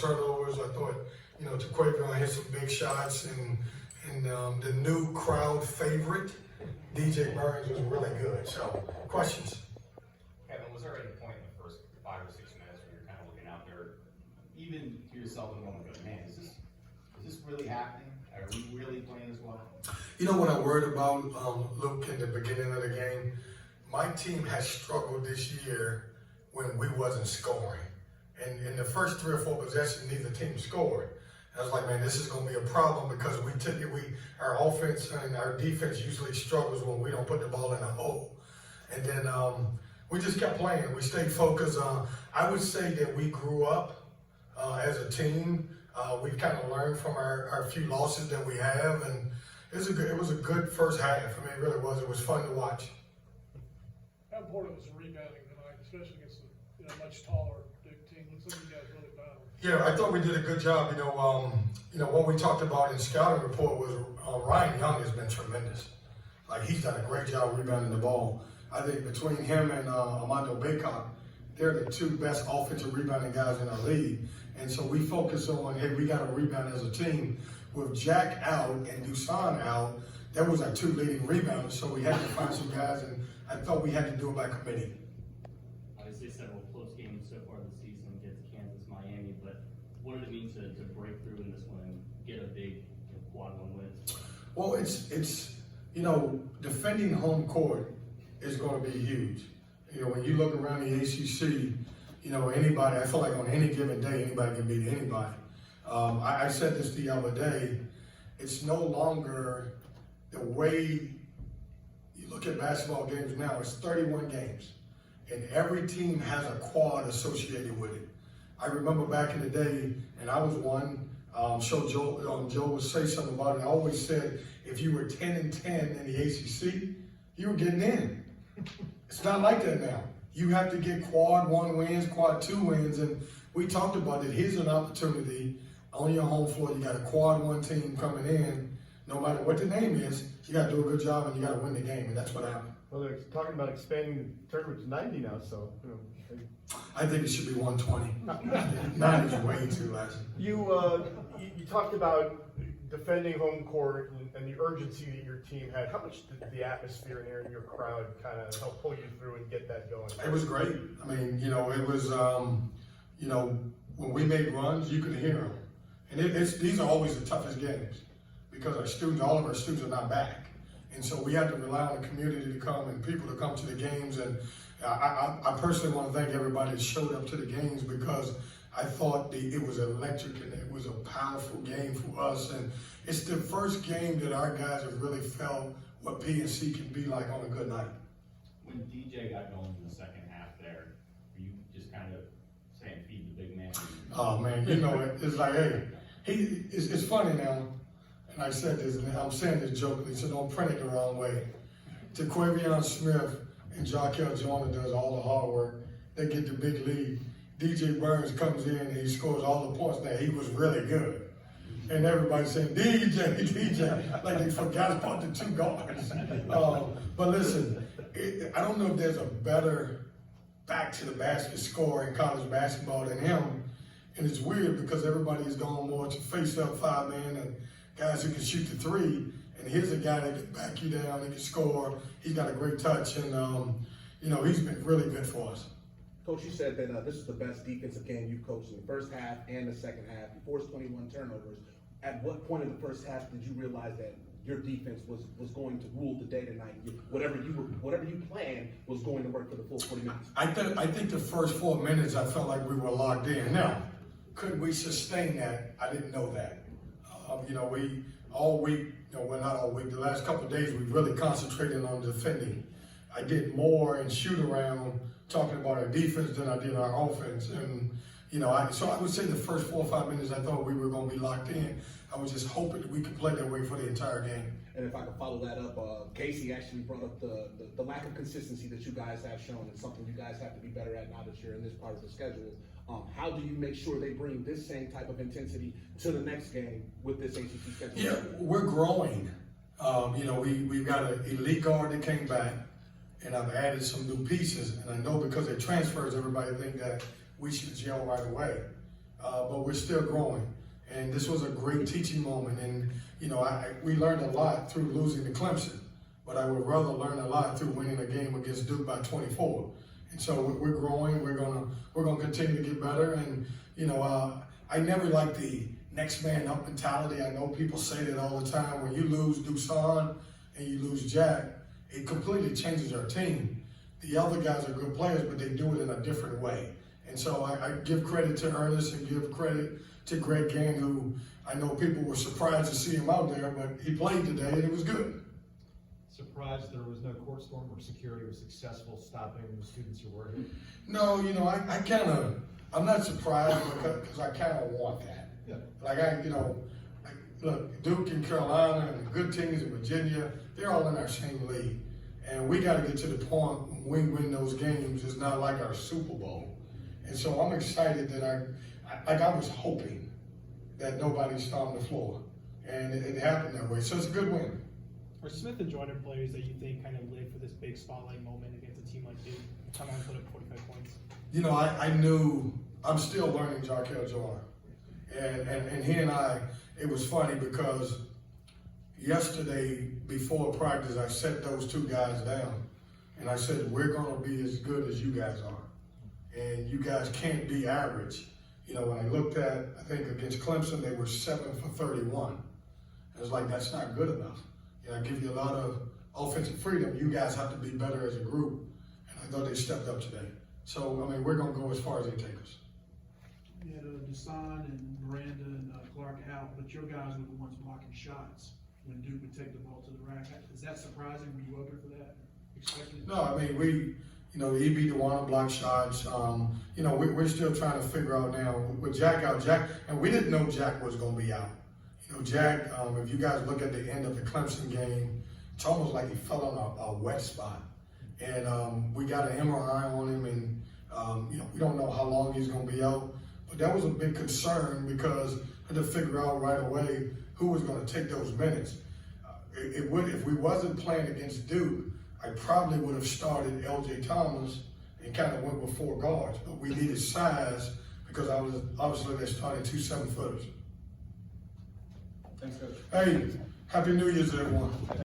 turnovers. I thought, Jaquavion hit some big shots, and the new crowd favorite, DJ Burns, was really good. So, questions? Kevin, was there any point in the first 5 or 6 minutes where you're kind of looking out there, even to yourself and going, man, is this really happening? Are we really playing as well? You know what I worried about, Luke, in the beginning of the game? My team has struggled this year when we wasn't scoring. And in the first 3 or 4 possessions, neither team scored. I was like, man, this is going to be a problem because our offense and our defense usually struggles when we don't put the ball in a hole. And then we just kept playing. We stayed focused. I would say that we grew up as a team. We've kind of learned from our few losses that we have, and it was a good first half. I mean, it really was. It was fun to watch. How important was rebounding tonight, especially against a much taller big team? Some of you guys really battled. Yeah, I thought we did a good job. What we talked about in scouting report was Ryan Young has been tremendous. Like, he's done a great job rebounding the ball. I think between him and Armando Baycock, they're the 2 best offensive rebounding guys in our league. And so we focus on, hey, we got to rebound as a team. With Jack out and Dusan out, that was our 2 leading rebounders. So we had to find some guys, and I thought we had to do it by committee. Obviously, several close games so far this season against Kansas, Miami, but what did it mean to break through in this one and get a big quad one win? Well, it's defending home court is going to be huge. When you look around the ACC, anybody, I feel like on any given day, anybody can beat anybody. I said this the other day, it's no longer the way you look at basketball games now. It's 31 games, and every team has a quad associated with it. I remember back in the day, and I was one, Joe would say something about it. I always said, if you were 10-10 in the ACC, you were getting in. It's not like that now. You have to get quad 1 wins, quad 2 wins, and we talked about it. Here's an opportunity on your home floor. You got a quad 1 team coming in. No matter what the name is, you got to do a good job and you got to win the game, and that's what happened. Well, they're talking about expanding the tournament to 90 now, so I think it should be 120. 9 is way too less. You talked about defending home court and the urgency that your team had. How much did the atmosphere in there and your crowd kind of help pull you through and get that going? It was great. I mean, it was, when we made runs, you could hear them. And these are always the toughest games because all of our students are not back. And so we had to rely on the community to come and people to come to the games. And I personally want to thank everybody that showed up to the games because I thought it was electric and it was a powerful game for us. And it's the first game that our guys have really felt what PNC can be like on a good night. When DJ got going in the second half there, were you just kind of saying, feed the big man? Oh, man, it's like, hey, it's funny now. And I said this, and I'm saying this jokingly, so don't print it the wrong way. Jaquavion Smith and Jarkel Joyner does all the hard work. They get the big lead. DJ Burns comes in and he scores all the points. Now, he was really good. And everybody's saying, DJ, like they forgot about the 2 guards. But listen, I don't know if there's a better back to the basket scorer in college basketball than him. And it's weird because everybody is going more to face up 5-man and guys who can shoot the 3. And here's a guy that can back you down, he can score. He's got a great touch, and he's been really good for us. Coach, you said that this is the best defensive game you've coached in the first half and the second half. You forced 21 turnovers. At what point in the first half did you realize that your defense was going to rule the day tonight? Whatever you planned was going to work for the full 40 minutes. I think the first 4 minutes I felt like we were locked in. Now, could we sustain that? I didn't know that. We all week, well, not all week, the last couple of days, we really concentrated on defending. I did more in shoot around talking about our defense than I did our offense. And, so I would say the first 4 or 5 minutes, I thought we were going to be locked in. I was just hoping that we could play that way for the entire game. And if I could follow that up, Casey actually brought up the lack of consistency that you guys have shown. It's something you guys have to be better at now that you're in this part of the schedule. How do you make sure they bring this same type of intensity to the next game with this ACC schedule? Yeah, we're growing. We've got an elite guard that came back, and I've added some new pieces. And I know because they're transfers, everybody think that we should gel right away. but we're still growing. And this was a great teaching moment. And, you know, we learned a lot through losing to Clemson, but I would rather learn a lot through winning a game against Duke by 24. And so we're growing. We're gonna continue to get better. And, you know, I never liked the next man up mentality. I know people say that all the time. When you lose Dusan and you lose Jack, it completely changes our team. The other guys are good players, but they do it in a different way. And so I give credit to Ernest and give credit to Greg Gann, who I know people were surprised to see him out there, but he played today and it was good. Surprised there was no court storm or security was successful stopping the students who were here? No, you know, I'm not surprised because I kind of want that. Yeah. Like look, Duke and Carolina and the good teams in Virginia, they're all in our same league. And we got to get to the point when we win those games, it's not like our Super Bowl. And so I'm excited that I was hoping that nobody stomped the floor. And it happened that way. So it's a good win. Are Smith and Joyner players that you think kind of live for this big spotlight moment against a team like Duke? Come on, put up 45 points. You know, I knew, I'm still learning Jarkel Joyner. And he and I, it was funny because yesterday before practice, I set those two guys down. And I said, we're going to be as good as you guys are. And you guys can't be average. You know, when I looked at, I think against Clemson, they were 7 for 31. I was like, that's not good enough. You know, I give you a lot of offensive freedom. You guys have to be better as a group. And I thought they stepped up today. So, I mean, we're going to go as far as they take us. You had Desan and Miranda and Clark out, but your guys were the ones blocking shots when Duke would take the ball to the rack. Is that surprising? Were you open for that? Expecting it? No, I mean, EB DeWanna block shots. You know, we're still trying to figure out now with Jack out. And we didn't know Jack was going to be out. You know, Jack, if you guys look at the end of the Clemson game, it's almost like he fell on a wet spot. And we got an MRI on him, and, you know, we don't know how long he's going to be out. But that was a big concern because I had to figure out right away who was going to take those minutes. If we wasn't playing against Duke, I probably would have started L.J. Thomas and kind of went with 4 guards. But we needed size because I was obviously they started 2 7-footers. Thanks, Coach. Hey, Happy New Year's, everyone.